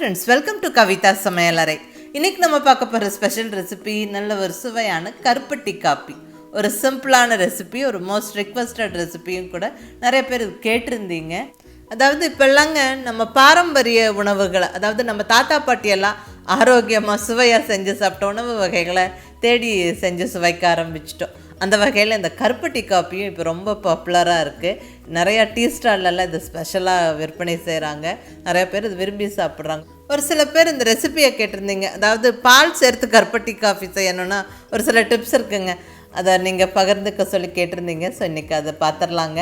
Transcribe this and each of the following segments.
Friends, welcome to Kavitha சமையலறை. இன்றைக்கி நம்ம பார்க்க போகிற ஸ்பெஷல் ரெசிபி நல்ல ஒரு சுவையான கருப்பட்டி காப்பி. ஒரு சிம்பிளான ரெசிபி, ஒரு மோஸ்ட் ரிக்வஸ்டட் ரெசிபியும் கூட. நிறைய பேர் கேட்டிருந்தீங்க. அதாவது இப்போல்லாங்க நம்ம பாரம்பரிய உணவுகளை, அதாவது நம்ம தாத்தா பாட்டியெல்லாம் ஆரோக்கியமாக சுவையாக செஞ்சு சாப்பிட்ட உணவு வகைகளை தேடி செஞ்சு சுவைக்க ஆரம்பிச்சிட்டோம். அந்த வகையில் இந்த கருப்பட்டி காப்பியும் இப்போ ரொம்ப பாப்புலராக இருக்குது. நிறையா டீ ஸ்டால்லலாம் இது ஸ்பெஷலாக விற்பனை செய்கிறாங்க. நிறையா பேர் இது விரும்பி சாப்பிட்றாங்க. ஒரு சில பேர் இந்த ரெசிபியை கேட்டிருந்தீங்க. அதாவது பால் சேர்த்து கருப்பட்டி காஃபி செய்யணுன்னா ஒரு சில டிப்ஸ் இருக்குங்க. அதை நீங்கள் பகிர்ந்துக்க சொல்லி கேட்டிருந்தீங்க. ஸோ இன்றைக்கி அதை பார்த்துடலாங்க.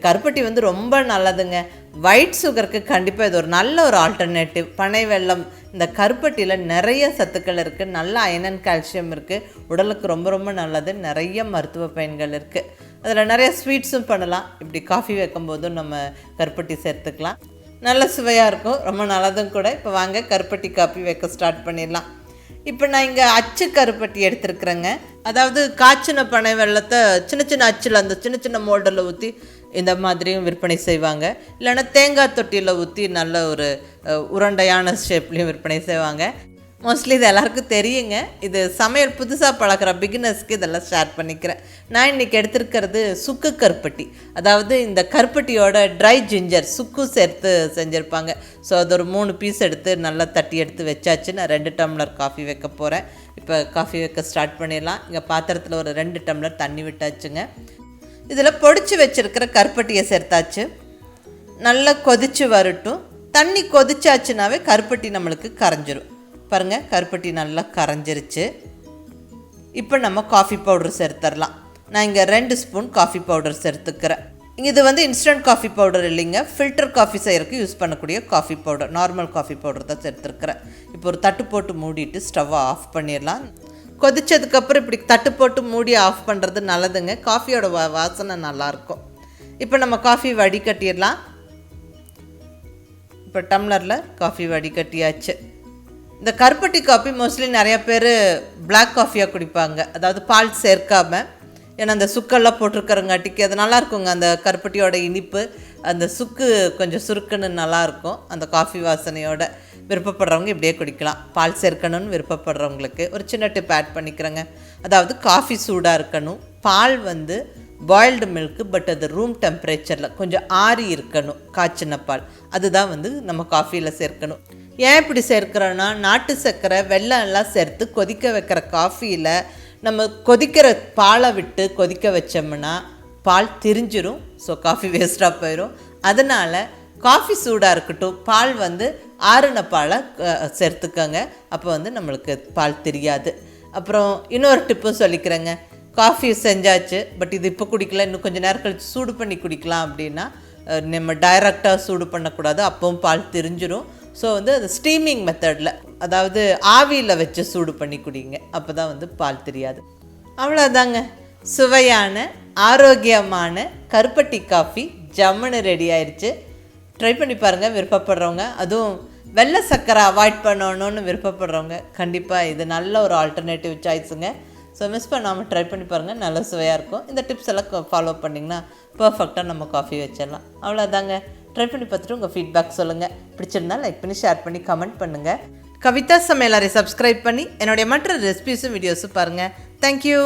கருப்பட்டி வந்து ரொம்ப நல்லதுங்க. ஒயிட் சுகருக்கு கண்டிப்பாக இது ஒரு நல்ல ஒரு ஆல்டர்னேட்டிவ். பனை வெல்லம், இந்த கருப்பட்டியில் நிறைய சத்துக்கள் இருக்குது. நல்ல அயனன் கால்சியம் இருக்குது. உடலுக்கு ரொம்ப ரொம்ப நல்லது. நிறைய மருத்துவ பயன்கள் இருக்குது. அதில் நிறைய ஸ்வீட்ஸும் பண்ணலாம். இப்படி காஃபி வைக்கும்போதும் நம்ம கருப்பட்டி சேர்த்துக்கலாம். நல்ல சுவையாக இருக்கும், ரொம்ப நல்லதும் கூட. இப்போ வாங்க கருப்பட்டி காஃபி வைக்க ஸ்டார்ட் பண்ணிடலாம். இப்போ நான் இங்கே அச்சு கருப்பட்டி எடுத்துருக்குறேங்க. அதாவது காய்ச்சின பனை வெல்லத்தை சின்ன சின்ன அச்சில், அந்த சின்ன சின்ன மோல்டில் ஊற்றி இந்த மாதிரியும் விற்பனை செய்வாங்க. இல்லைன்னா தேங்காய் தொட்டியில் ஊற்றி நல்ல ஒரு உருண்டையான ஷேப்லேயும் விற்பனை செய்வாங்க. மோஸ்ட்லி இது எல்லாருக்கும் தெரியுங்க. இது சமையல் புதுசாக பழகிற பிகினர்ஸ்க்கு இதெல்லாம் ஷேர் பண்ணிக்கிறேன். நான் இன்றைக்கி எடுத்துருக்கிறது சுக்கு கருப்பட்டி. அதாவது இந்த கருப்பட்டியோட ட்ரை ஜிஞ்சர் சுக்கு சேர்த்து செஞ்சுருப்பாங்க. ஸோ அது ஒரு 3 பீஸ் எடுத்து நல்லா தட்டி எடுத்து வச்சாச்சு. நான் 2 டம்ளர் காஃபி வைக்க போகிறேன். இப்போ காஃபி வைக்க ஸ்டார்ட் பண்ணிடலாம். இங்கே பாத்திரத்தில் ஒரு 2 டம்ளர் தண்ணி விட்டாச்சுங்க. இதில் பொடிச்சு வச்சுருக்கிற கருப்பட்டியை சேர்த்தாச்சு. நல்லா கொதித்து வரட்டும். தண்ணி கொதிச்சாச்சுனாவே கருப்பட்டி நம்மளுக்கு கரைஞ்சிரும். பாருங்கள், கருப்பட்டி நல்லா கரைஞ்சிருச்சு. இப்போ நம்ம காஃபி பவுடர் சேர்த்துடலாம். நான் இங்கே 2 ஸ்பூன் காஃபி பவுடர் சேர்த்துக்கிறேன். இது வந்து இன்ஸ்டன்ட் காஃபி பவுடர் இல்லைங்க, ஃபில்டர் காஃபி செய்கிறதுக்கு யூஸ் பண்ணக்கூடிய coffee powder, normal coffee powder தான் சேர்த்துருக்குறேன். இப்போ ஒரு தட்டு போட்டு மூடிட்டு ஸ்டவ்வை ஆஃப் பண்ணிடலாம். கொதிச்சதுக்கப்புறம் இப்படி தட்டு போட்டு மூடி ஆஃப் பண்ணுறது நல்லதுங்க. காஃபியோட வாசனை நல்லாயிருக்கும். இப்போ நம்ம காஃபி வடிகட்டிடலாம். இப்போ டம்ளரில் காஃபி வடிகட்டியாச்சு. இந்த கருப்பட்டி காஃபி மோஸ்ட்லி நிறையா பேர் பிளாக் காஃபியாக குடிப்பாங்க, அதாவது பால் சேர்க்காமல். ஏன்னா அந்த சுக்கெல்லாம் போட்டிருக்கிறங்காட்டிக்கு அது நல்லாயிருக்குங்க. அந்த கருப்பட்டியோட இனிப்பு, அந்த சுக்கு கொஞ்சம் சுருக்குன்னு நல்லாயிருக்கும். அந்த காஃபி வாசனையோட விருப்பப்படுறவங்க இப்படியே குடிக்கலாம். பால் சேர்க்கணும்னு விருப்பப்படுறவங்களுக்கு ஒரு சின்ன டிப் ஆட் பண்ணிக்கிறேங்க. அதாவது காஃபி சூடாக இருக்கணும். பால் வந்து பாயில்டு மில்க்கு, பட் அது ரூம் டெம்பரேச்சரில் கொஞ்சம் ஆறி இருக்கணும். காய்ச்சின பால் அதுதான் வந்து நம்ம காஃபியில் சேர்க்கணும். ஏன் இப்படி சேர்க்குறோன்னா, நாட்டு சர்க்கரை, வெல்லம் எல்லாம் சேர்த்து கொதிக்க வைக்கிற காஃபியில் நம்ம கொதிக்கிற பாலை விட்டு கொதிக்க வச்சோம்னா பால் திரிஞ்சிரும். ஸோ காஃபி வேஸ்ட்டாக போயிடும். அதனால் காஃபி சூடாக இருக்கட்டும், பால் வந்து ஆறுன பாலை சேர்த்துக்கோங்க. அப்போ வந்து நம்மளுக்கு பால் தெரியாது. அப்புறம் இன்னொரு டிப்பும் சொல்லிக்கிறேங்க. காஃபி செஞ்சாச்சு, பட் இது இப்போ குடிக்கலாம், இன்னும் கொஞ்சம் நேரம் கழித்து சூடு பண்ணி குடிக்கலாம் அப்படின்னா நம்ம டைரெக்டாக சூடு பண்ணக்கூடாது, அப்பவும் பால் திரிஞ்சிரும். ஸோ வந்து அது ஸ்டீமிங் மெத்தடில், அதாவது ஆவியில் வச்சு சூடு பண்ணி குடிங்க. அப்போ தான் வந்து பால் தெரியாது. அவ்வளோதாங்க, சுவையான ஆரோக்கியமான கருப்பட்டி காஃபி ஜம்முன்னு ரெடி ஆயிடுச்சு. ட்ரை பண்ணி பாருங்கள் விருப்பப்படுறவங்க. அதுவும் வெள்ளை சர்க்கரை அவாய்ட் பண்ணணுன்னு விருப்பப்படுறவங்க கண்டிப்பாக இது நல்ல ஒரு ஆல்டர்னேட்டிவ் சாய்ஸுங்க. ஸோ மிஸ் பண்ணாமல் ட்ரை பண்ணி பாருங்கள், நல்ல சுவையாக இருக்கும். இந்த டிப்ஸ் எல்லாம் ஃபாலோ பண்ணிங்கன்னா பர்ஃபெக்டாக நம்ம காஃபி வச்சிடலாம். அவ்வளோதாங்க, ட்ரை பண்ணி பார்த்துட்டு உங்கள் ஃபீட்பேக் சொல்லுங்கள். பிடிச்சிருந்தா லைக் பண்ணி, ஷேர் பண்ணி, கமெண்ட் பண்ணுங்கள். கவிதா சமையலறை சப்ஸ்கிரைப் பண்ணி என்னுடைய மற்ற ரெசிபிஸும் வீடியோஸும் பாருங்கள். தேங்க்யூ.